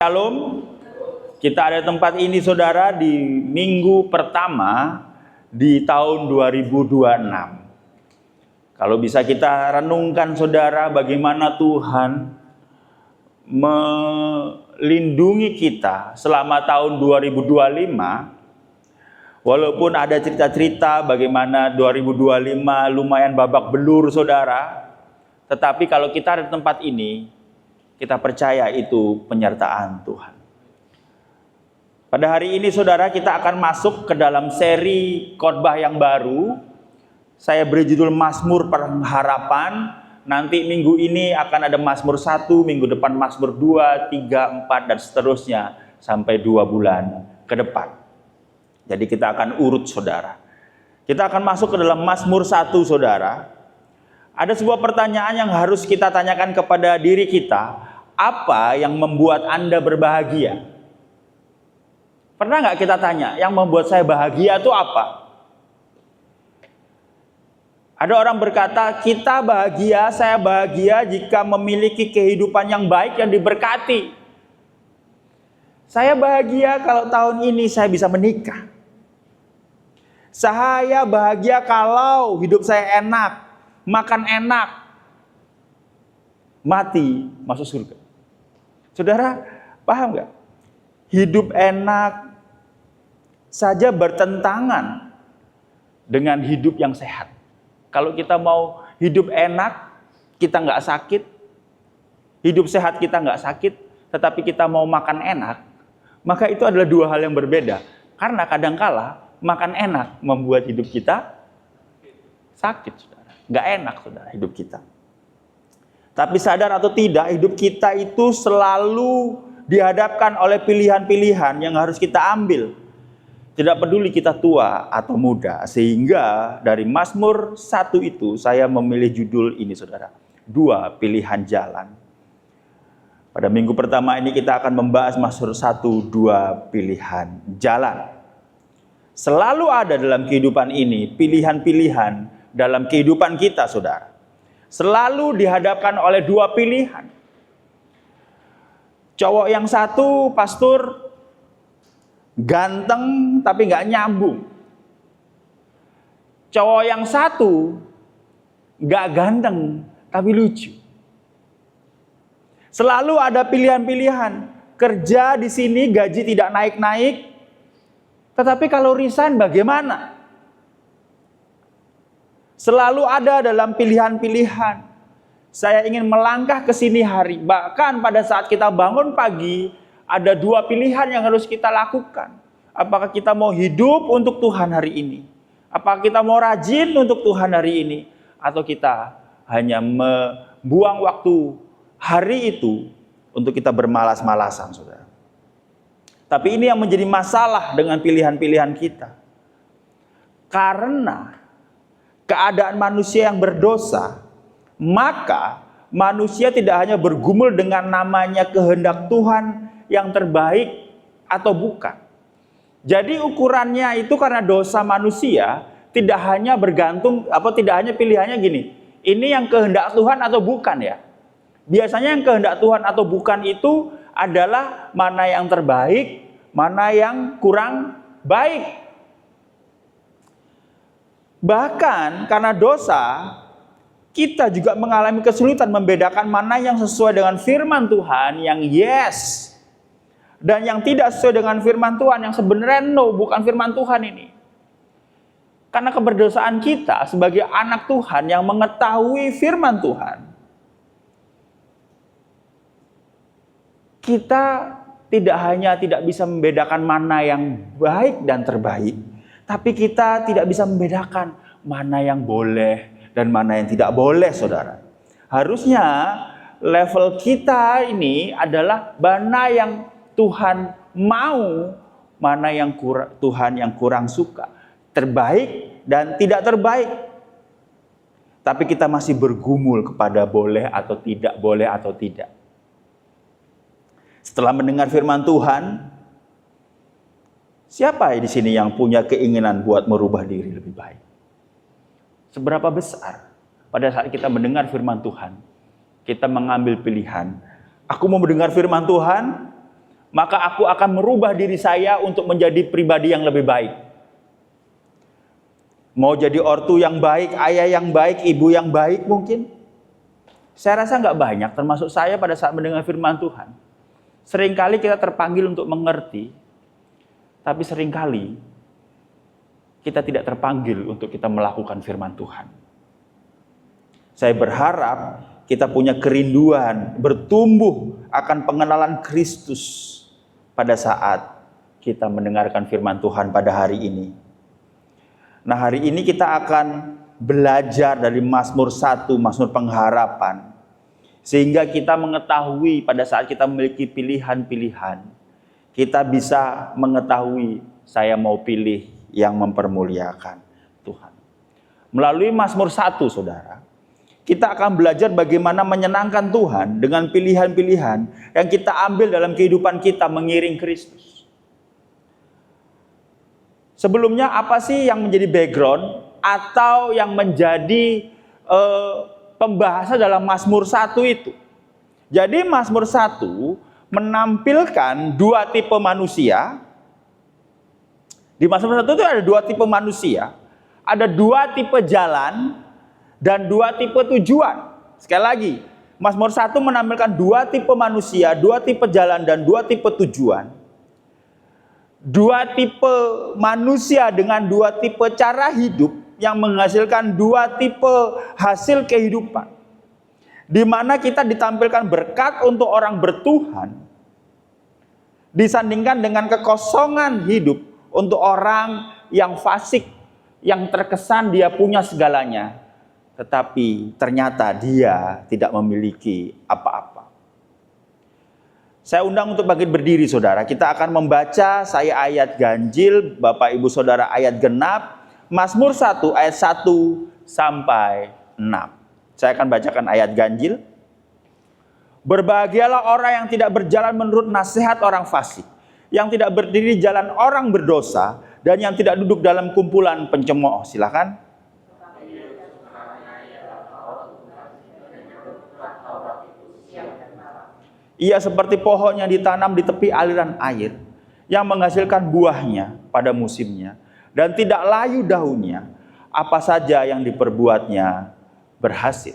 Shalom, kita ada tempat ini saudara di minggu pertama di tahun 2026. Kalau bisa kita renungkan saudara bagaimana Tuhan melindungi kita selama tahun 2025. Walaupun ada cerita-cerita bagaimana 2025 lumayan babak belur saudara. Tetapi kalau kita ada tempat ini, kita percaya itu penyertaan Tuhan. Pada hari ini saudara kita akan masuk ke dalam seri khotbah yang baru. Saya beri judul Mazmur Pengharapan. Nanti minggu ini akan ada Mazmur 1, minggu depan Mazmur 2, 3, 4 dan seterusnya sampai 2 bulan ke depan. Jadi kita akan urut saudara. Kita akan masuk ke dalam Mazmur 1 saudara. Ada sebuah pertanyaan yang harus kita tanyakan kepada diri kita. Apa yang membuat Anda berbahagia? Pernah nggak kita tanya, yang membuat saya bahagia itu apa? Ada orang berkata, kita bahagia, saya bahagia jika memiliki kehidupan yang baik yang diberkati. Saya bahagia kalau tahun ini saya bisa menikah. Saya bahagia kalau hidup saya enak, makan enak, mati masuk surga. Saudara, paham nggak? Hidup enak saja bertentangan dengan hidup yang sehat. Kalau kita mau hidup enak, kita nggak sakit. Hidup sehat kita nggak sakit, tetapi kita mau makan enak, maka itu adalah dua hal yang berbeda. Karena kadangkala makan enak membuat hidup kita sakit, saudara. Nggak enak, saudara, hidup kita. Tapi sadar atau tidak, hidup kita itu selalu dihadapkan oleh pilihan-pilihan yang harus kita ambil. Tidak peduli kita tua atau muda. Sehingga dari Mazmur 1 itu saya memilih judul ini saudara. 2 pilihan jalan. Pada minggu pertama ini kita akan membahas Mazmur 1, 2 pilihan jalan. Selalu ada dalam kehidupan ini pilihan-pilihan dalam kehidupan kita saudara. Selalu dihadapkan oleh 2 pilihan. Cowok yang satu, pastor, ganteng tapi nggak nyambung. Cowok yang satu, nggak ganteng tapi lucu. Selalu ada pilihan-pilihan. Kerja di sini gaji tidak naik-naik, tetapi kalau resign bagaimana? Selalu ada dalam pilihan-pilihan. Saya ingin melangkah ke sini hari. Bahkan pada saat kita bangun pagi, ada 2 pilihan yang harus kita lakukan. Apakah kita mau hidup untuk Tuhan hari ini? Apakah kita mau rajin untuk Tuhan hari ini? Atau kita hanya membuang waktu hari itu untuk kita bermalas-malasan, saudara. Tapi ini yang menjadi masalah dengan pilihan-pilihan kita. Karena keadaan manusia yang berdosa, maka manusia tidak hanya bergumul dengan namanya kehendak Tuhan yang terbaik atau bukan. Jadi ukurannya itu karena dosa manusia tidak hanya bergantung tidak hanya pilihannya gini. Ini yang kehendak Tuhan atau bukan ya? Biasanya yang kehendak Tuhan atau bukan itu adalah mana yang terbaik, mana yang kurang baik. Bahkan karena dosa, kita juga mengalami kesulitan membedakan mana yang sesuai dengan firman Tuhan, yang yes, dan yang tidak sesuai dengan firman Tuhan, yang sebenarnya no, bukan firman Tuhan ini. Karena keberdosaan kita sebagai anak Tuhan yang mengetahui firman Tuhan, kita tidak hanya tidak bisa membedakan mana yang baik dan terbaik, tapi kita tidak bisa membedakan mana yang boleh dan mana yang tidak boleh, saudara. Harusnya level kita ini adalah mana yang Tuhan mau, mana yang Tuhan yang kurang suka, terbaik dan tidak terbaik. Tapi kita masih bergumul kepada boleh atau tidak, boleh atau tidak. Setelah mendengar firman Tuhan, siapa di sini yang punya keinginan buat merubah diri lebih baik? Seberapa besar pada saat kita mendengar firman Tuhan, kita mengambil pilihan. Aku mau mendengar firman Tuhan, maka aku akan merubah diri saya untuk menjadi pribadi yang lebih baik. Mau jadi ortu yang baik, ayah yang baik, ibu yang baik mungkin. Saya rasa nggak banyak, termasuk saya pada saat mendengar firman Tuhan. Seringkali kita terpanggil untuk mengerti, tapi seringkali kita tidak terpanggil untuk kita melakukan firman Tuhan. Saya berharap kita punya kerinduan, bertumbuh akan pengenalan Kristus pada saat kita mendengarkan firman Tuhan pada hari ini. Nah, hari ini kita akan belajar dari Mazmur 1, Mazmur pengharapan. Sehingga kita mengetahui pada saat kita memiliki pilihan-pilihan, kita bisa mengetahui saya mau pilih yang mempermuliakan Tuhan. Melalui Mazmur 1, saudara, kita akan belajar bagaimana menyenangkan Tuhan dengan pilihan-pilihan yang kita ambil dalam kehidupan kita mengiring Kristus. Sebelumnya apa sih yang menjadi background atau yang menjadi pembahasan dalam Mazmur 1 itu? Jadi Mazmur 1 menampilkan dua tipe manusia. Di Mazmur 1 itu ada dua tipe manusia. Ada dua tipe jalan dan dua tipe tujuan. Sekali lagi, Mazmur 1 menampilkan dua tipe manusia, dua tipe jalan dan dua tipe tujuan. Dua tipe manusia dengan dua tipe cara hidup yang menghasilkan dua tipe hasil kehidupan. Di mana kita ditampilkan berkat untuk orang bertuhan disandingkan dengan kekosongan hidup untuk orang yang fasik, yang terkesan dia punya segalanya, tetapi ternyata dia tidak memiliki apa-apa. Saya undang untuk bangkit berdiri, saudara. Kita akan membaca, saya ayat ganjil, Bapak Ibu Saudara ayat genap, Mazmur 1 ayat 1 sampai 6. Saya akan bacakan ayat ganjil. Berbahagialah orang yang tidak berjalan menurut nasihat orang fasik, yang tidak berdiri jalan orang berdosa, dan yang tidak duduk dalam kumpulan pencemooh. Silakan. Ia seperti pohon yang ditanam di tepi aliran air, yang menghasilkan buahnya pada musimnya, dan tidak layu daunnya. Apa saja yang diperbuatnya berhasil.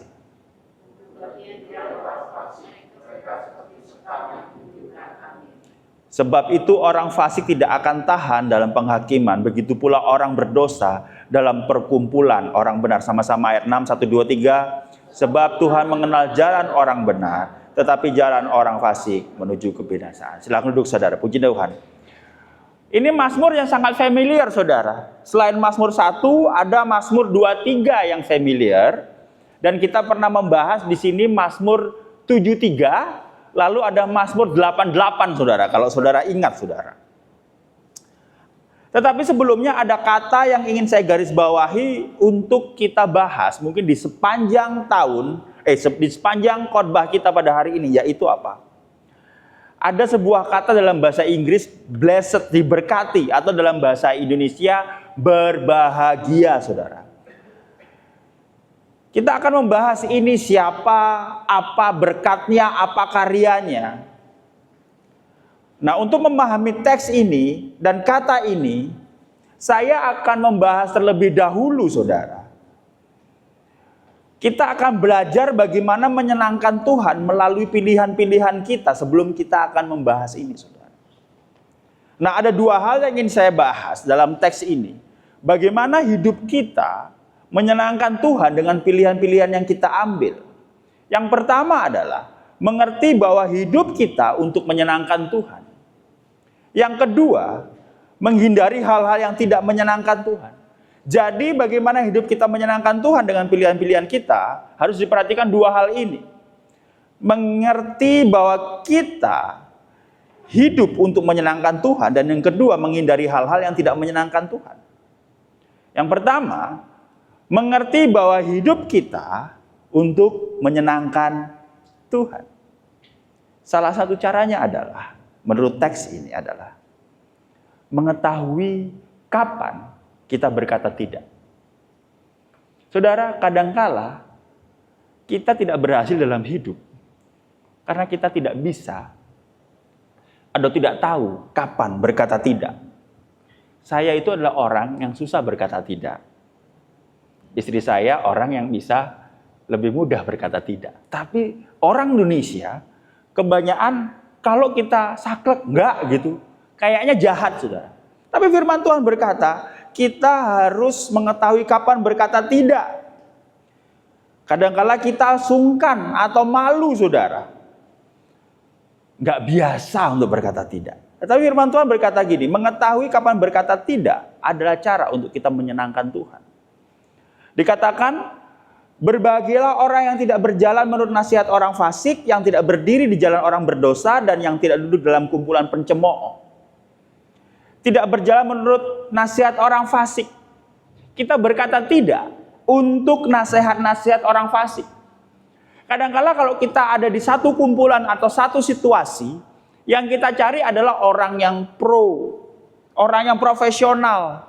Sebab itu orang fasik tidak akan tahan dalam penghakiman, begitu pula orang berdosa dalam perkumpulan orang benar. Sama-sama ayat 6, 1, 2, 3. Sebab Tuhan mengenal jalan orang benar, tetapi jalan orang fasik menuju kebinasaan. Silakan duduk, saudara. Puji Tuhan. Ini Mazmur yang sangat familiar, saudara. Selain Mazmur 1, ada Mazmur 2, 3 yang familiar. Dan kita pernah membahas di sini Mazmur 73, lalu ada Mazmur 88, saudara. Kalau saudara ingat, saudara. Tetapi sebelumnya ada kata yang ingin saya garis bawahi untuk kita bahas. Mungkin di sepanjang tahun, di sepanjang khotbah kita pada hari ini, yaitu apa? Ada sebuah kata dalam bahasa Inggris, blessed, diberkati, atau dalam bahasa Indonesia, berbahagia, saudara. Kita akan membahas ini siapa, apa berkatnya, apa karyanya. Nah, untuk memahami teks ini dan kata ini, saya akan membahas terlebih dahulu, saudara. Kita akan belajar bagaimana menyenangkan Tuhan melalui pilihan-pilihan kita sebelum kita akan membahas ini, saudara. Nah, ada dua hal yang ingin saya bahas dalam teks ini. Bagaimana hidup kita menyenangkan Tuhan dengan pilihan-pilihan yang kita ambil. Yang pertama adalah mengerti bahwa hidup kita untuk menyenangkan Tuhan. Yang kedua, menghindari hal-hal yang tidak menyenangkan Tuhan. Jadi bagaimana hidup kita menyenangkan Tuhan dengan pilihan-pilihan kita, harus diperhatikan dua hal ini. Mengerti bahwa kita hidup untuk menyenangkan Tuhan, dan yang kedua, menghindari hal-hal yang tidak menyenangkan Tuhan. Yang pertama, mengerti bahwa hidup kita untuk menyenangkan Tuhan. Salah satu caranya adalah, menurut teks ini adalah, mengetahui kapan kita berkata tidak. Saudara, kadangkala kita tidak berhasil dalam hidup karena kita tidak bisa atau tidak tahu kapan berkata tidak. Saya itu adalah orang yang susah berkata tidak. Istri saya orang yang bisa lebih mudah berkata tidak. Tapi orang Indonesia kebanyakan kalau kita saklek enggak gitu, kayaknya jahat, saudara. Tapi firman Tuhan berkata, kita harus mengetahui kapan berkata tidak. Kadangkala kita sungkan atau malu, saudara. Enggak biasa untuk berkata tidak. Tetapi firman Tuhan berkata gini, mengetahui kapan berkata tidak adalah cara untuk kita menyenangkan Tuhan. Dikatakan, berbahagialah orang yang tidak berjalan menurut nasihat orang fasik, yang tidak berdiri di jalan orang berdosa, dan yang tidak duduk dalam kumpulan pencemooh. Tidak berjalan menurut nasihat orang fasik. Kita berkata tidak untuk nasihat-nasihat orang fasik. Kadang-kala kalau kita ada di satu kumpulan atau satu situasi, yang kita cari adalah orang yang pro, orang yang profesional.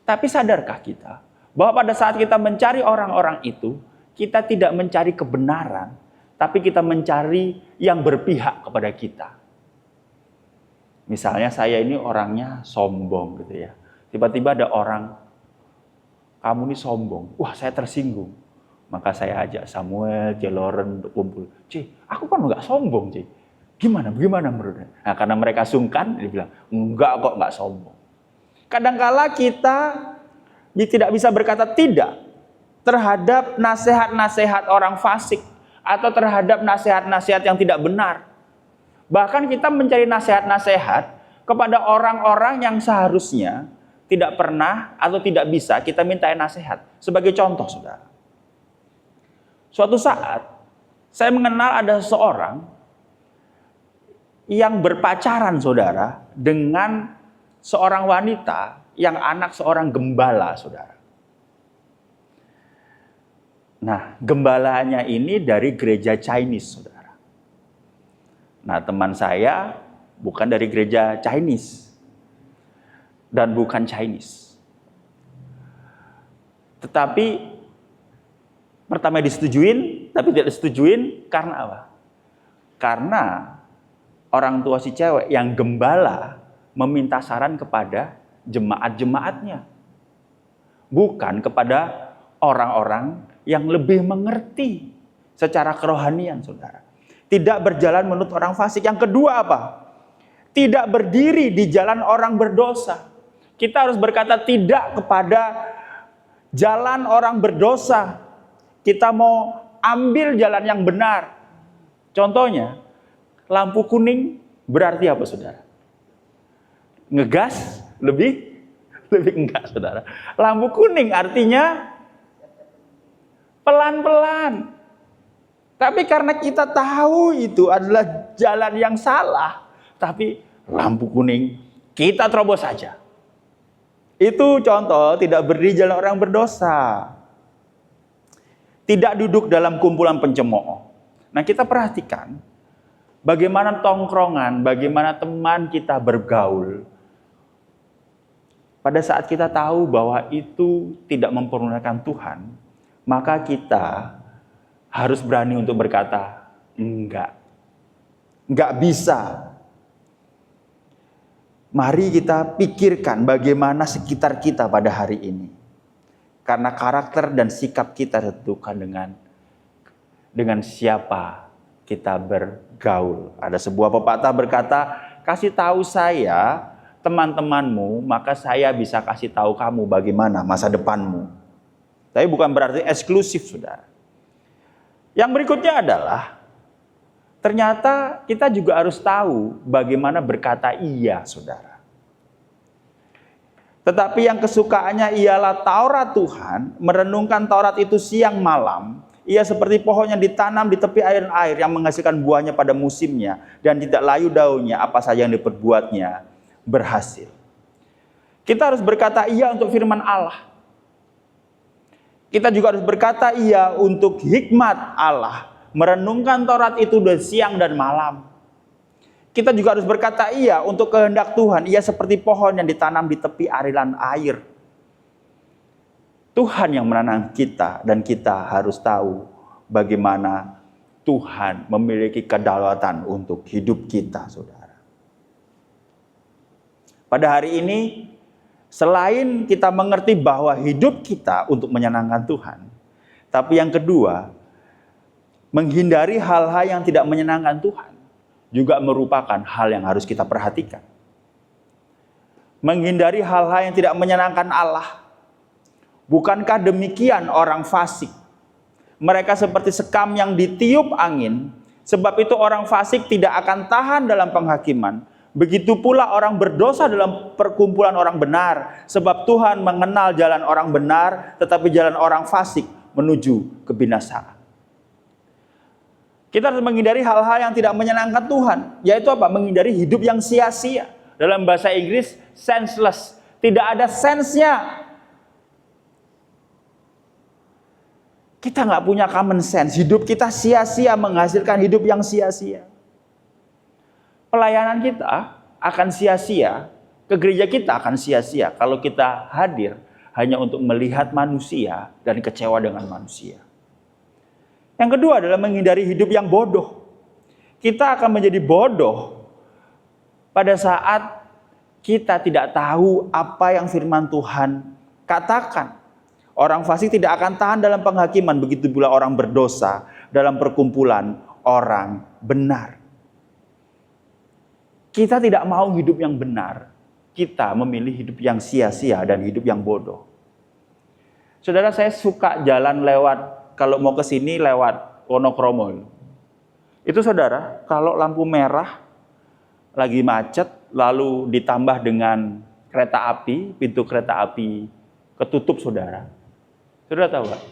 Tapi sadarkah kita bahwa pada saat kita mencari orang-orang itu, kita tidak mencari kebenaran, tapi kita mencari yang berpihak kepada kita. Misalnya saya ini orangnya sombong gitu ya. Tiba-tiba ada orang, kamu ini sombong. Wah, saya tersinggung. Maka saya ajak Samuel, Loren untuk kumpul. Aku kan enggak sombong, Gimana menurutnya? Nah, karena mereka sungkan, dia bilang, enggak kok, enggak sombong. Kadangkala kita tidak bisa berkata tidak terhadap nasihat-nasihat orang fasik atau terhadap nasihat-nasihat yang tidak benar. Bahkan kita mencari nasihat-nasihat kepada orang-orang yang seharusnya tidak pernah atau tidak bisa kita mintai nasihat. Sebagai contoh, saudara. Suatu saat, saya mengenal ada seseorang yang berpacaran, saudara, dengan seorang wanita yang anak seorang gembala, saudara. Nah, gembalanya ini dari gereja Chinese, saudara. Nah, teman saya bukan dari gereja Chinese dan bukan Chinese. Tetapi pertama disetujuin, tapi tidak disetujuin karena apa? Karena orang tua si cewek yang gembala meminta saran kepada jemaat-jemaatnya. Bukan kepada orang-orang yang lebih mengerti secara kerohanian, saudara. Tidak berjalan menurut orang fasik. Yang kedua apa? Tidak berdiri di jalan orang berdosa. Kita harus berkata tidak kepada jalan orang berdosa. Kita mau ambil jalan yang benar. Contohnya, lampu kuning berarti apa, saudara? Ngegas lebih enggak, saudara. Lampu kuning artinya pelan-pelan. Tapi karena kita tahu itu adalah jalan yang salah, tapi lampu kuning kita terobos saja. Itu contoh tidak berdiri jalan orang berdosa. Tidak duduk dalam kumpulan pencemooh. Nah, kita perhatikan bagaimana tongkrongan, bagaimana teman kita bergaul. Pada saat kita tahu bahwa itu tidak mempermuliakan Tuhan, maka kita harus berani untuk berkata, enggak bisa. Mari kita pikirkan bagaimana sekitar kita pada hari ini. Karena karakter dan sikap kita ditentukan dengan siapa kita bergaul. Ada sebuah pepatah berkata, kasih tahu saya teman-temanmu, maka saya bisa kasih tahu kamu bagaimana masa depanmu. Tapi bukan berarti eksklusif, saudara. Yang berikutnya adalah, ternyata kita juga harus tahu bagaimana berkata iya, saudara. Tetapi yang kesukaannya ialah Taurat Tuhan, merenungkan Taurat itu siang malam. Ia seperti pohon yang ditanam di tepi aliran air yang menghasilkan buahnya pada musimnya dan tidak layu daunnya, apa saja yang diperbuatnya berhasil. Kita harus berkata iya untuk firman Allah. Kita juga harus berkata iya untuk hikmat Allah, merenungkan Taurat itu dari siang dan malam. Kita juga harus berkata iya untuk kehendak Tuhan. Ia seperti pohon yang ditanam di tepi aliran air. Tuhan yang menanam kita dan kita harus tahu bagaimana Tuhan memiliki kedaulatan untuk hidup kita, saudara. Pada hari ini, selain kita mengerti bahwa hidup kita untuk menyenangkan Tuhan, tapi yang kedua, menghindari hal-hal yang tidak menyenangkan Tuhan juga merupakan hal yang harus kita perhatikan. Menghindari hal-hal yang tidak menyenangkan Allah. Bukankah demikian orang fasik? Mereka seperti sekam yang ditiup angin, sebab itu orang fasik tidak akan tahan dalam penghakiman. Begitu pula orang berdosa dalam perkumpulan orang benar, sebab Tuhan mengenal jalan orang benar, tetapi jalan orang fasik menuju kebinasaan. Kita harus menghindari hal-hal yang tidak menyenangkan Tuhan, yaitu apa? Menghindari hidup yang sia-sia. Dalam bahasa Inggris, senseless. Tidak ada sense-nya. Kita nggak punya common sense. Hidup kita sia-sia, menghasilkan hidup yang sia-sia. Pelayanan kita akan sia-sia, ke gereja kita akan sia-sia kalau kita hadir hanya untuk melihat manusia dan kecewa dengan manusia. Yang kedua adalah menghindari hidup yang bodoh. Kita akan menjadi bodoh pada saat kita tidak tahu apa yang firman Tuhan katakan. Orang fasik tidak akan tahan dalam penghakiman, begitu pula orang berdosa dalam perkumpulan orang benar. Kita tidak mau hidup yang benar, kita memilih hidup yang sia-sia dan hidup yang bodoh. Saudara, saya suka jalan lewat, kalau mau ke sini lewat Wonokromo. Itu saudara, kalau lampu merah lagi macet, lalu ditambah dengan kereta api, pintu kereta api ketutup, saudara. Saudara tahu gak?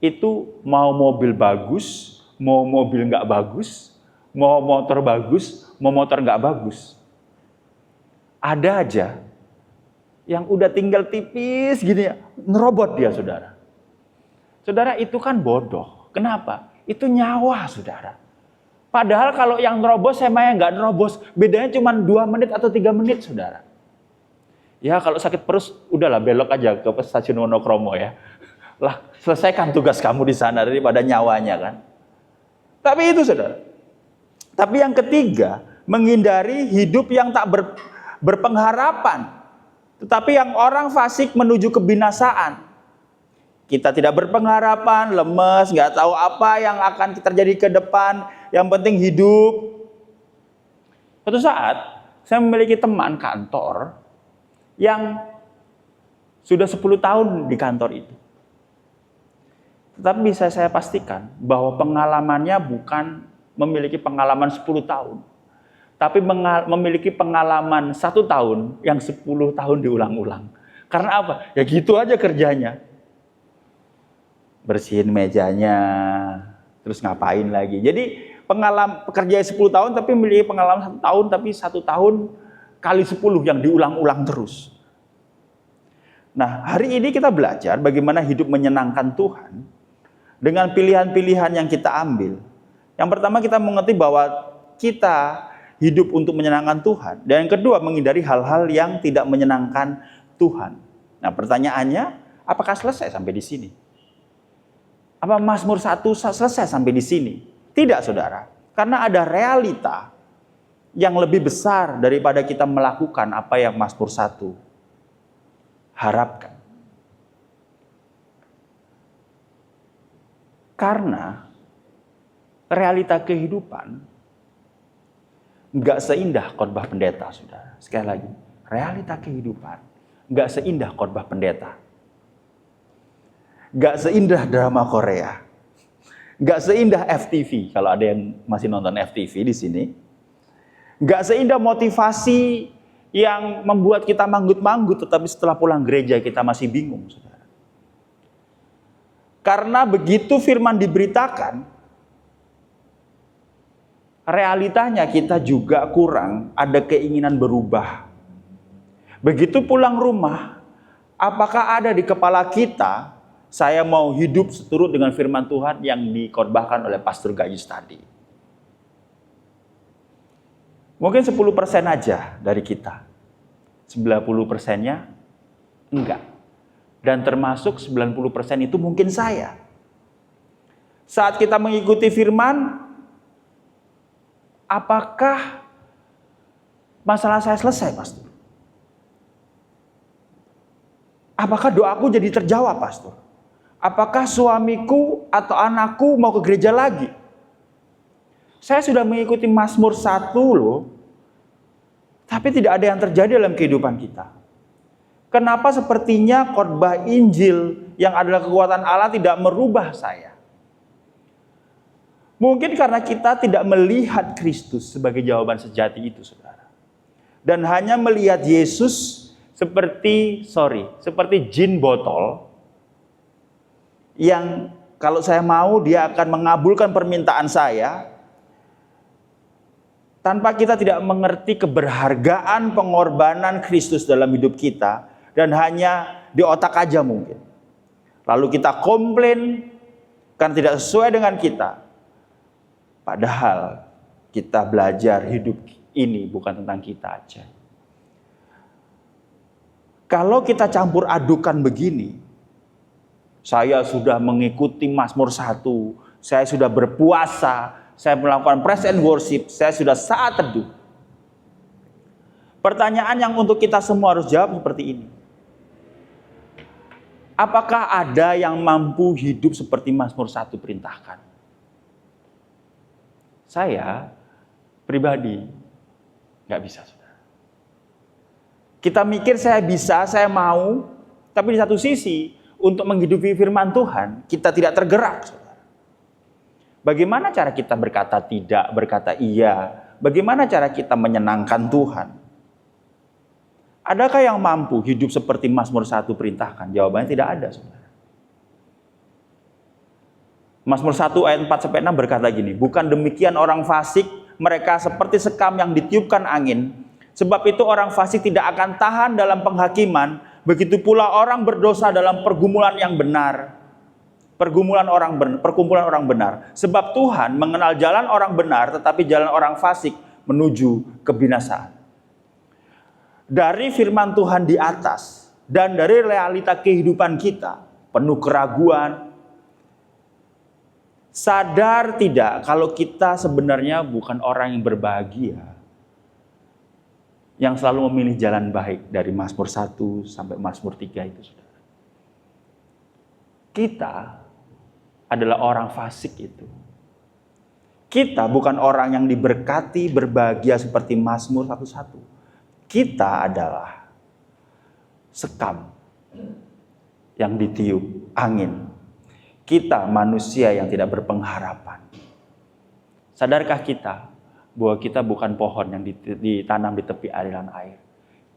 Itu mau mobil bagus, mau mobil nggak bagus, mau motor bagus, mau motor nggak bagus. Ada aja yang udah tinggal tipis gini ya, ngerobot dia, saudara. Saudara, itu kan bodoh. Kenapa? Itu nyawa, saudara. Padahal kalau yang nerobos sama yang nggak nerobos, bedanya cuma 2 menit atau 3 menit, saudara. Ya kalau sakit perut, udahlah belok aja ke stasiun Wonokromo ya. Lah, selesaikan tugas kamu di sana daripada nyawanya kan. Tapi itu, saudara. Tapi yang ketiga, menghindari hidup yang tak berpengharapan. Tetapi yang orang fasik menuju kebinasaan. Kita tidak berpengharapan, lemes, nggak tahu apa yang akan terjadi ke depan. Yang penting hidup. Suatu saat, saya memiliki teman kantor yang sudah 10 tahun di kantor itu. Tetapi bisa saya pastikan bahwa pengalamannya bukan memiliki pengalaman 10 tahun. Tapi memiliki pengalaman 1 tahun yang 10 tahun diulang-ulang. Karena apa? Ya gitu aja kerjanya. Bersihin mejanya, terus ngapain lagi. Jadi pengalaman pekerja 10 tahun tapi memiliki pengalaman 1 tahun, tapi 1 tahun kali 10 yang diulang-ulang terus. Nah, hari ini kita belajar bagaimana hidup menyenangkan Tuhan dengan pilihan-pilihan yang kita ambil. Yang pertama, kita mengerti bahwa kita hidup untuk menyenangkan Tuhan. Dan yang kedua, menghindari hal-hal yang tidak menyenangkan Tuhan. Nah, pertanyaannya, apakah selesai sampai di sini? Apa Mazmur 1 selesai sampai di sini? Tidak, saudara. Karena ada realita yang lebih besar daripada kita melakukan apa yang Mazmur 1 harapkan. Karena realita kehidupan nggak seindah khotbah pendeta, saudara. Sekali lagi, realita kehidupan nggak seindah khotbah pendeta. Nggak seindah drama Korea. Nggak seindah FTV, kalau ada yang masih nonton FTV di sini. Nggak seindah motivasi yang membuat kita manggut-manggut, tetapi setelah pulang gereja kita masih bingung, saudara. Karena begitu firman diberitakan, realitanya kita juga kurang ada keinginan berubah. Begitu pulang rumah, apakah ada di kepala kita, saya mau hidup seturut dengan firman Tuhan yang dikhotbahkan oleh Pastor Gayus tadi? Mungkin 10% aja dari kita. 90%-nya enggak. Dan termasuk 90% itu mungkin saya. Saat kita mengikuti firman, apakah masalah saya selesai, pastor? Apakah doaku jadi terjawab, pastor? Apakah suamiku atau anakku mau ke gereja lagi? Saya sudah mengikuti Mazmur 1 loh, tapi tidak ada yang terjadi dalam kehidupan kita. Kenapa sepertinya khotbah Injil yang adalah kekuatan Allah tidak merubah saya? Mungkin karena kita tidak melihat Kristus sebagai jawaban sejati itu, saudara. Dan hanya melihat Yesus seperti jin botol yang kalau saya mau dia akan mengabulkan permintaan saya, tanpa kita tidak mengerti keberhargaan pengorbanan Kristus dalam hidup kita, dan hanya di otak aja mungkin. Lalu kita komplain karena tidak sesuai dengan kita. Padahal kita belajar hidup ini bukan tentang kita aja. Kalau kita campur adukan begini, saya sudah mengikuti Mazmur 1, saya sudah berpuasa, saya melakukan praise and worship, saya sudah saat teduh. Pertanyaan yang untuk kita semua harus jawab seperti ini. Apakah ada yang mampu hidup seperti Mazmur 1 perintahkan? Saya pribadi nggak bisa, saudara. Kita mikir saya bisa, saya mau, tapi di satu sisi untuk menghidupi firman Tuhan kita tidak tergerak, saudara. Bagaimana cara kita berkata tidak, berkata iya? Bagaimana cara kita menyenangkan Tuhan? Adakah yang mampu hidup seperti Mazmur 1 perintahkan? Jawabannya tidak ada, saudara. Mazmur 1 ayat 4-6 berkata gini, bukan demikian orang fasik, mereka seperti sekam yang ditiupkan angin. Sebab itu orang fasik tidak akan tahan dalam penghakiman, begitu pula orang berdosa dalam pergumulan yang benar. Perkumpulan orang benar. Sebab Tuhan mengenal jalan orang benar, tetapi jalan orang fasik menuju kebinasaan. Dari firman Tuhan di atas dan dari realita kehidupan kita, penuh keraguan, sadar tidak kalau kita sebenarnya bukan orang yang berbahagia, yang selalu memilih jalan baik dari Mazmur 1 sampai Mazmur 3 itu, saudara. Kita adalah orang fasik itu. Kita bukan orang yang diberkati, berbahagia seperti Mazmur 1:1. Kita adalah sekam yang ditiup angin. Kita manusia yang tidak berpengharapan. Sadarkah kita bahwa kita bukan pohon yang ditanam di tepi aliran air?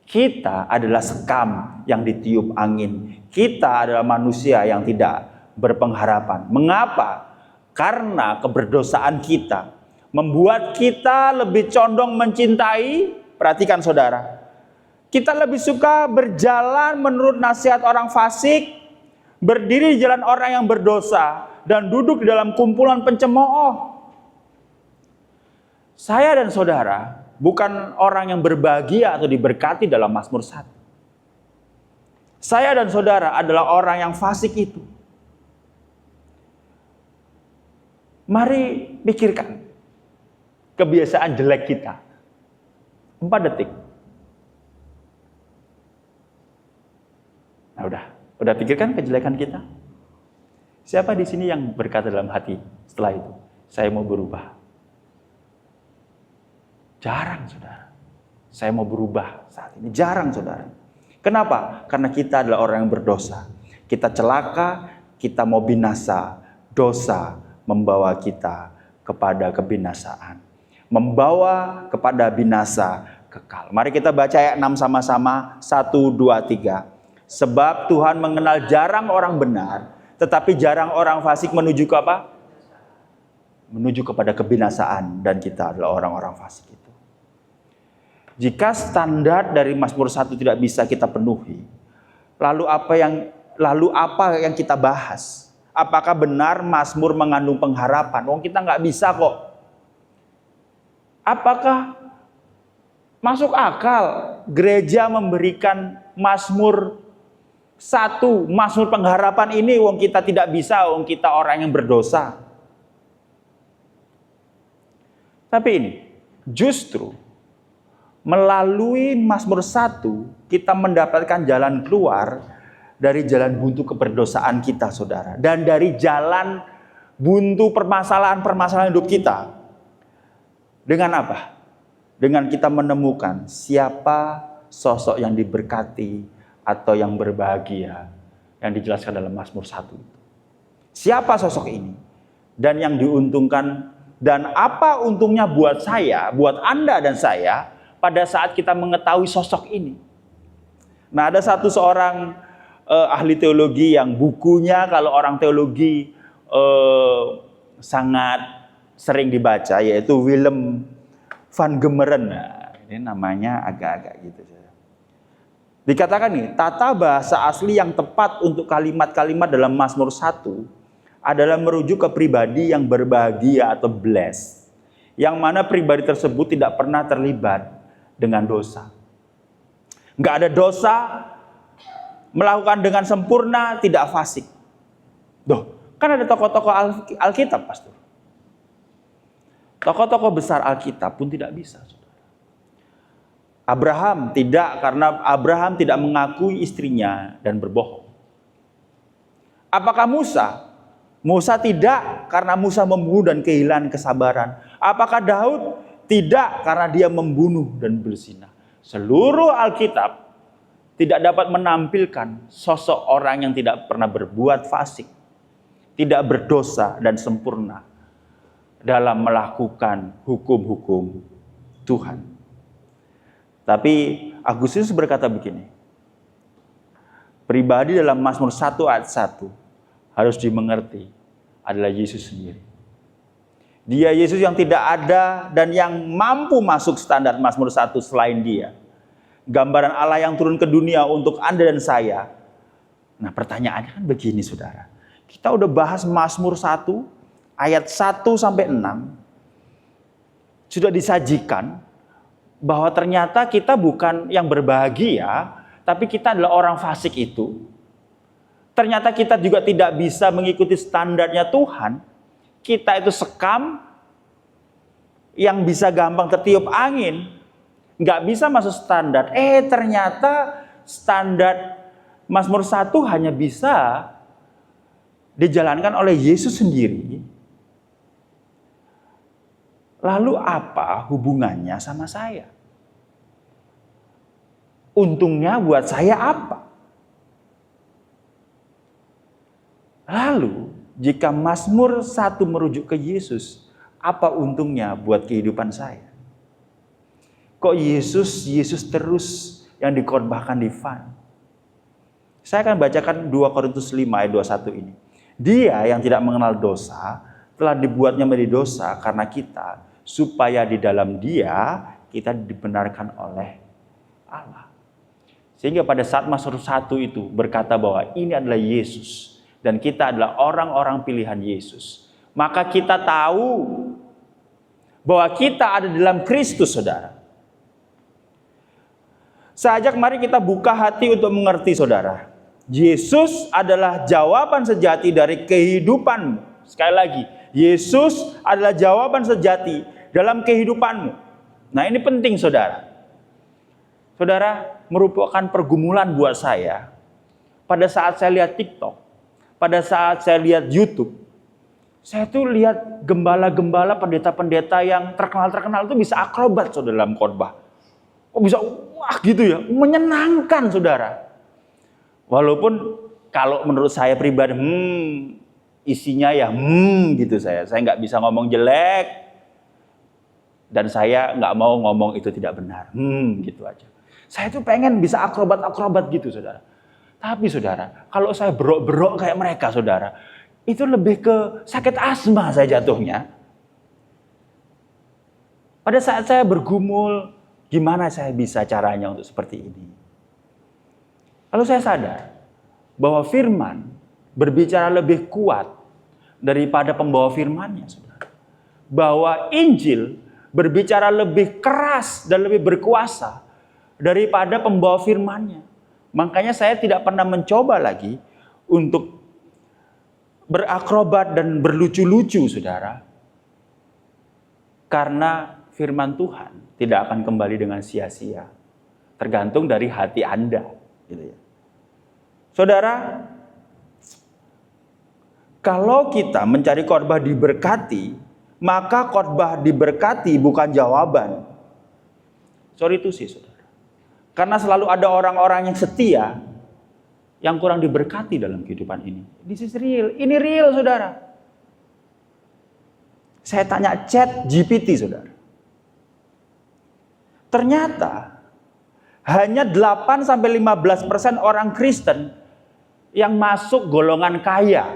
Kita adalah sekam yang ditiup angin. Kita adalah manusia yang tidak berpengharapan. Mengapa? Karena keberdosaan kita membuat kita lebih condong mencintai. Perhatikan, saudara, kita lebih suka berjalan menurut nasihat orang fasik, berdiri di jalan orang yang berdosa, dan duduk di dalam kumpulan pencemooh. Saya dan saudara bukan orang yang berbahagia atau diberkati dalam Mazmur 1. Saya dan saudara adalah orang yang fasik itu. Mari pikirkan kebiasaan jelek kita. 4 detik. Nah, udah pikirkan kejelekan kita? Siapa di sini yang berkata dalam hati setelah itu, saya mau berubah? Jarang, saudara. Saya mau berubah saat ini. Jarang, saudara. Kenapa? Karena kita adalah orang yang berdosa. Kita celaka, kita mau binasa. Dosa membawa kita kepada kebinasaan. Membawa kepada binasa kekal. Mari kita baca ayat 6 sama-sama. 1, 2, 3. Sebab Tuhan mengenal jarang orang benar, tetapi jarang orang fasik menuju ke apa? Menuju kepada kebinasaan. Dan kita adalah orang-orang fasik itu. Jika standar dari Mazmur 1 tidak bisa kita penuhi, lalu apa yang kita bahas? Apakah benar Mazmur mengandung pengharapan? Kita nggak bisa kok. Apakah masuk akal gereja memberikan Mazmur 1, Mazmur pengharapan ini? Kita tidak bisa, kita orang yang berdosa. Tapi ini, justru melalui Mazmur 1, kita mendapatkan jalan keluar dari jalan buntu keberdosaan kita, saudara. Dan dari jalan buntu permasalahan-permasalahan hidup kita. Dengan apa? Dengan kita menemukan siapa sosok yang diberkati atau yang berbahagia yang dijelaskan dalam Mazmur 1. Siapa sosok ini? Dan yang diuntungkan, dan apa untungnya buat saya, buat Anda dan saya pada saat kita mengetahui sosok ini. Nah, ada seorang ahli teologi yang bukunya kalau orang teologi sangat sering dibaca, yaitu Willem van Gemeren. Nah, ini namanya agak-agak gitu. Dikatakan nih, tata bahasa asli yang tepat untuk kalimat-kalimat dalam Mazmur 1 adalah merujuk ke pribadi yang berbahagia atau blessed, yang mana pribadi tersebut tidak pernah terlibat dengan dosa. Nggak ada dosa, melakukan dengan sempurna, tidak fasik. Kan ada tokoh-tokoh Alkitab, pastor. Tokoh-tokoh besar Alkitab pun tidak bisa. Abraham tidak, karena Abraham tidak mengakui istrinya dan berbohong. Apakah Musa? Musa tidak, karena Musa membunuh dan kehilangan kesabaran. Apakah Daud? Tidak, karena dia membunuh dan berzina. Seluruh Alkitab tidak dapat menampilkan sosok orang yang tidak pernah berbuat fasik, tidak berdosa dan sempurna dalam melakukan hukum-hukum Tuhan. Tapi Agustinus berkata begini, pribadi dalam Mazmur 1 ayat 1 harus dimengerti adalah Yesus sendiri. Dia Yesus yang tidak ada dan yang mampu masuk standar Mazmur 1 selain dia. Gambaran Allah yang turun ke dunia untuk Anda dan saya. Nah, pertanyaannya kan begini, saudara. Kita udah bahas Mazmur 1 ayat 1 sampai 6. Sudah disajikan bahwa ternyata kita bukan yang berbahagia, tapi kita adalah orang fasik itu. Ternyata kita juga tidak bisa mengikuti standarnya Tuhan. Kita itu sekam yang bisa gampang tertiup angin, nggak bisa masuk standar. Ternyata standar Mazmur 1 hanya bisa dijalankan oleh Yesus sendiri. Lalu apa hubungannya sama saya? Untungnya buat saya apa? Lalu, jika Mazmur 1 merujuk ke Yesus, apa untungnya buat kehidupan saya? Kok Yesus terus yang dikorbankan di Van? Saya akan bacakan 2 Korintus 5 ayat 21 ini. Dia yang tidak mengenal dosa, telah dibuatnya menjadi dosa karena kita, supaya di dalam dia kita dibenarkan oleh Allah. Sehingga pada saat Mazmur 1 itu berkata bahwa ini adalah Yesus dan kita adalah orang-orang pilihan Yesus, maka kita tahu bahwa kita ada dalam Kristus, saudara. Saya ajak mari kita buka hati untuk mengerti, saudara. Yesus adalah jawaban sejati dari kehidupanmu. Sekali lagi, Yesus adalah jawaban sejati dalam kehidupanmu. Nah, ini penting, saudara. Saudara, merupakan pergumulan buat saya. Pada saat saya lihat TikTok, pada saat saya lihat YouTube, saya tuh lihat gembala-gembala, pendeta-pendeta yang terkenal itu bisa akrobat, saudara, dalam khotbah. Kok bisa wah gitu ya, menyenangkan, saudara. Walaupun kalau menurut saya pribadi, isinya ya gitu saya nggak bisa ngomong jelek dan saya nggak mau ngomong itu tidak benar, gitu aja. Saya tuh pengen bisa akrobat gitu, saudara. Tapi saudara, kalau saya berok-berok kayak mereka, saudara, itu lebih ke sakit asma saya jatuhnya. Pada saat saya bergumul, gimana saya bisa caranya untuk seperti ini? Lalu saya sadar bahwa firman berbicara lebih kuat daripada pembawa firmannya, saudara. Bahwa Injil berbicara lebih keras dan lebih berkuasa daripada pembawa firmannya. Makanya saya tidak pernah mencoba lagi untuk berakrobat dan berlucu-lucu, saudara. Karena firman Tuhan tidak akan kembali dengan sia-sia. Tergantung dari hati Anda. Gitu ya. Saudara, kalau kita mencari khotbah diberkati, maka khotbah diberkati bukan jawaban. Sorry itu sih, saudara. Karena selalu ada orang-orang yang setia yang kurang diberkati dalam kehidupan ini. This is real. Ini real, saudara. Saya tanya Chat GPT, saudara. Ternyata hanya 8-15% orang Kristen yang masuk golongan kaya.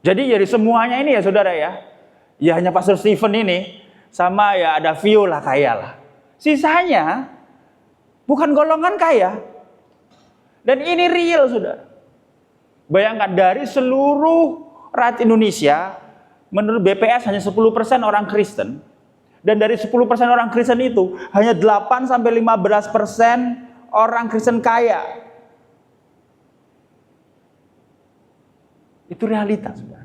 Jadi dari semuanya ini ya saudara ya. Ya hanya Pastor Stephen ini sama ya ada Vio lah kaya lah. Sisanya bukan golongan kaya. Dan ini real saudara. Bayangkan dari seluruh rakyat Indonesia, menurut BPS hanya 10% orang Kristen. Dan dari 10% orang Kristen itu, hanya 8-15% orang Kristen kaya. Itu realitas, saudara.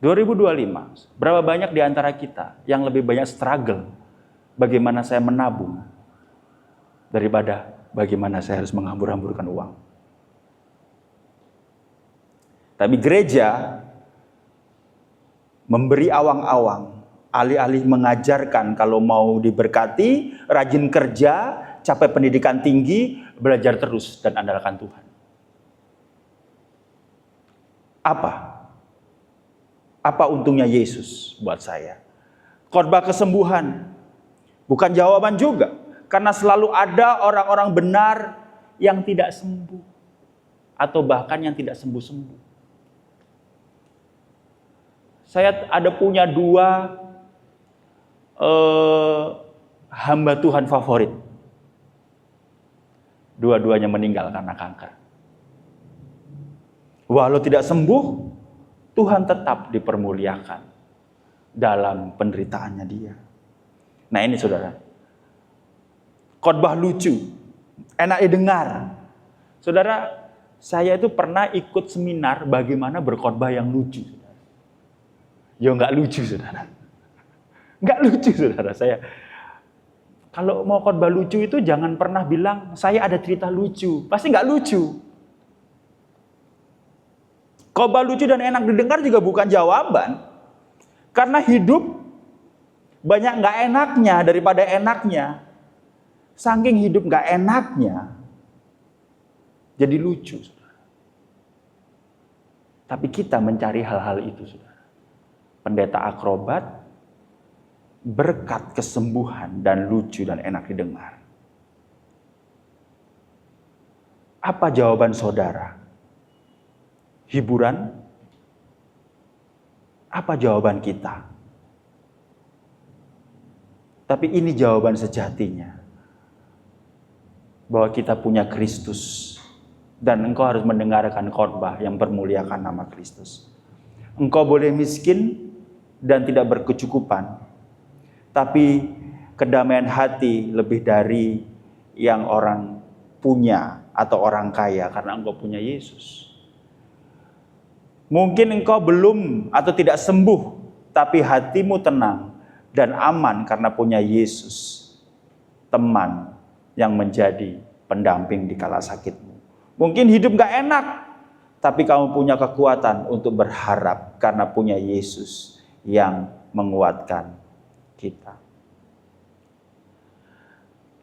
2025, berapa banyak di antara kita yang lebih banyak struggle bagaimana saya menabung daripada bagaimana saya harus menghambur-hamburkan uang. Tapi gereja memberi awang-awang, alih-alih mengajarkan kalau mau diberkati, rajin kerja, capai pendidikan tinggi, belajar terus dan andalkan Tuhan. Apa untungnya Yesus buat saya? Khotbah kesembuhan bukan jawaban juga, karena selalu ada orang-orang benar yang tidak sembuh atau bahkan yang tidak sembuh-sembuh. Saya ada punya 2 hamba Tuhan favorit. Dua-duanya meninggal karena kanker. Walau tidak sembuh, Tuhan tetap dipermuliakan dalam penderitaannya dia. Nah ini saudara, khotbah lucu, enak didengar. Saudara, saya itu pernah ikut seminar bagaimana berkhotbah yang lucu. Ya nggak lucu saudara. Nggak lucu saudara. Saya kalau mau khotbah lucu itu jangan pernah bilang saya ada cerita lucu. Pasti nggak lucu. Khotbah lucu dan enak didengar juga bukan jawaban. Karena hidup banyak nggak enaknya daripada enaknya. Saking hidup nggak enaknya jadi lucu saudara. Tapi kita mencari hal-hal itu saudara. Pendeta akrobat, berkat kesembuhan dan lucu dan enak didengar. Apa jawaban saudara? Hiburan? Apa jawaban kita? Tapi ini jawaban sejatinya. Bahwa kita punya Kristus. Dan engkau harus mendengarkan khotbah yang bermuliakan nama Kristus. Engkau boleh miskin dan tidak berkecukupan, tapi kedamaian hati lebih dari yang orang punya atau orang kaya karena engkau punya Yesus. Mungkin engkau belum atau tidak sembuh, tapi hatimu tenang dan aman karena punya Yesus, teman yang menjadi pendamping di kala sakitmu. Mungkin hidup gak enak, tapi kamu punya kekuatan untuk berharap karena punya Yesus yang menguatkan kita.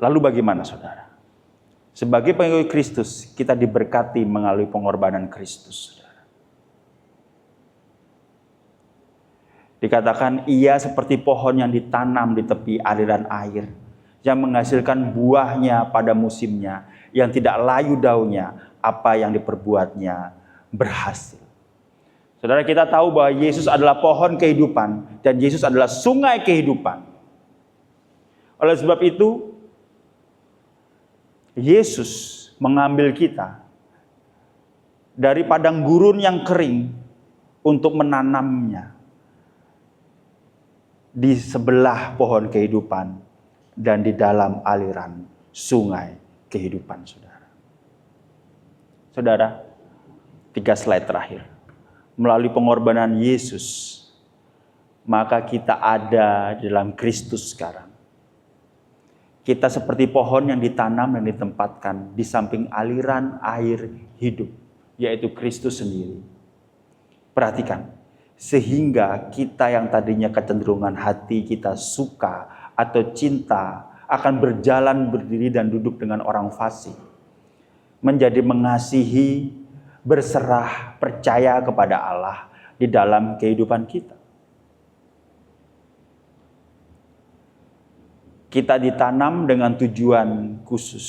Lalu bagaimana saudara? Sebagai pengikut Kristus, kita diberkati melalui pengorbanan Kristus. Saudara. Dikatakan ia seperti pohon yang ditanam di tepi aliran air, yang menghasilkan buahnya pada musimnya, yang tidak layu daunnya, apa yang diperbuatnya berhasil. Saudara, kita tahu bahwa Yesus adalah pohon kehidupan dan Yesus adalah sungai kehidupan. Oleh sebab itu, Yesus mengambil kita dari padang gurun yang kering untuk menanamnya di sebelah pohon kehidupan dan di dalam aliran sungai kehidupan, saudara. Saudara, 3 slide terakhir. melalui pengorbanan Yesus, maka kita ada dalam Kristus sekarang. Kita seperti pohon yang ditanam dan ditempatkan di samping aliran air hidup, yaitu Kristus sendiri. Perhatikan, sehingga kita yang tadinya kecenderungan hati kita suka atau cinta akan berjalan, berdiri, dan duduk dengan orang fasik, menjadi mengasihi, berserah, percaya kepada Allah di dalam kehidupan kita. Kita ditanam dengan tujuan khusus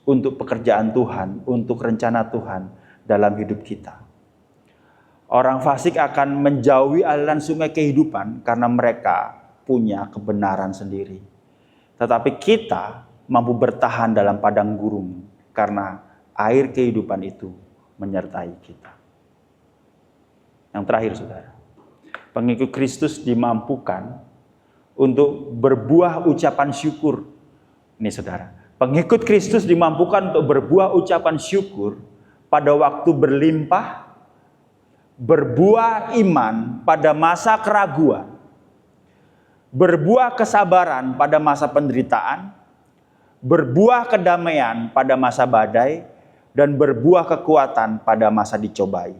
untuk pekerjaan Tuhan, untuk rencana Tuhan dalam hidup kita. Orang fasik akan menjauhi aliran sungai kehidupan karena mereka punya kebenaran sendiri. Tetapi kita mampu bertahan dalam padang gurun karena air kehidupan itu menyertai kita. Yang terakhir, saudara, pengikut Kristus dimampukan untuk berbuah ucapan syukur. Ini saudara, pengikut Kristus dimampukan untuk berbuah ucapan syukur pada waktu berlimpah, berbuah iman pada masa keraguan, berbuah kesabaran pada masa penderitaan, berbuah kedamaian pada masa badai, dan berbuah kekuatan pada masa dicobai.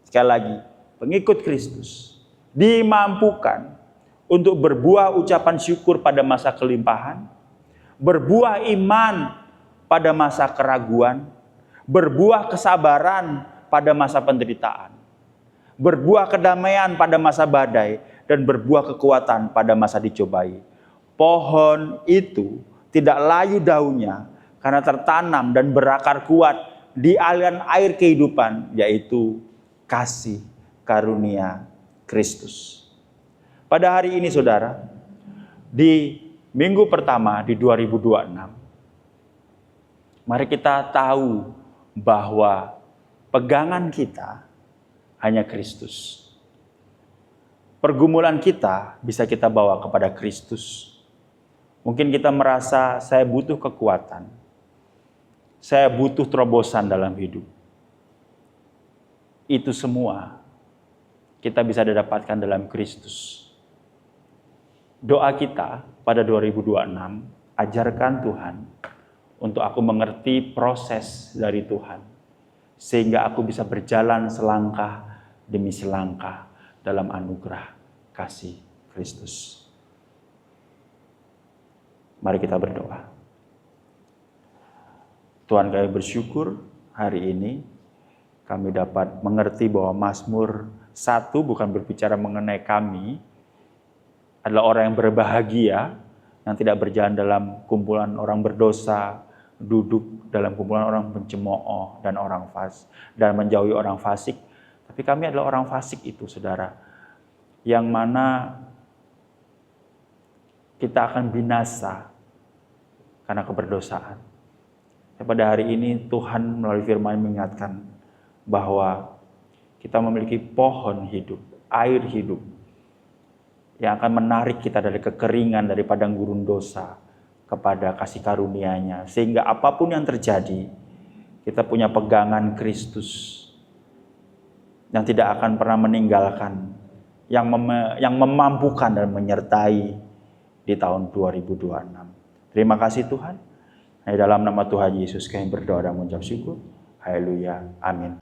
Sekali lagi, pengikut Kristus dimampukan untuk berbuah ucapan syukur pada masa kelimpahan, berbuah iman pada masa keraguan, berbuah kesabaran pada masa penderitaan, berbuah kedamaian pada masa badai, dan berbuah kekuatan pada masa dicobai. Pohon itu tidak layu daunnya karena tertanam dan berakar kuat di aliran air kehidupan, yaitu kasih karunia Kristus. Pada hari ini, saudara, di minggu pertama di 2026, mari kita tahu bahwa pegangan kita hanya Kristus. Pergumulan kita bisa kita bawa kepada Kristus. Mungkin kita merasa saya butuh kekuatan, saya butuh terobosan dalam hidup. Itu semua kita bisa dapatkan dalam Kristus. Doa kita pada 2026, ajarkan Tuhan untuk aku mengerti proses dari Tuhan, sehingga aku bisa berjalan selangkah demi selangkah dalam anugerah kasih Kristus. Mari kita berdoa. Tuhan, kami bersyukur hari ini kami dapat mengerti bahwa Mazmur 1 bukan berbicara mengenai kami, adalah orang yang berbahagia, yang tidak berjalan dalam kumpulan orang berdosa, duduk dalam kumpulan orang pencemooh dan orang fasik, dan menjauhi orang fasik. Tapi kami adalah orang fasik itu, saudara, yang mana kita akan binasa karena keberdosaan. Pada hari ini Tuhan melalui firman mengingatkan bahwa kita memiliki pohon hidup, air hidup, yang akan menarik kita dari kekeringan, dari padang gurun dosa kepada kasih karunia-Nya. Sehingga apapun yang terjadi, kita punya pegangan Kristus yang tidak akan pernah meninggalkan, yang memampukan dan menyertai di tahun 2026. Terima kasih Tuhan. Di dalam nama Tuhan Yesus kami berdoa dan mengucap syukur. Haleluya. Amin.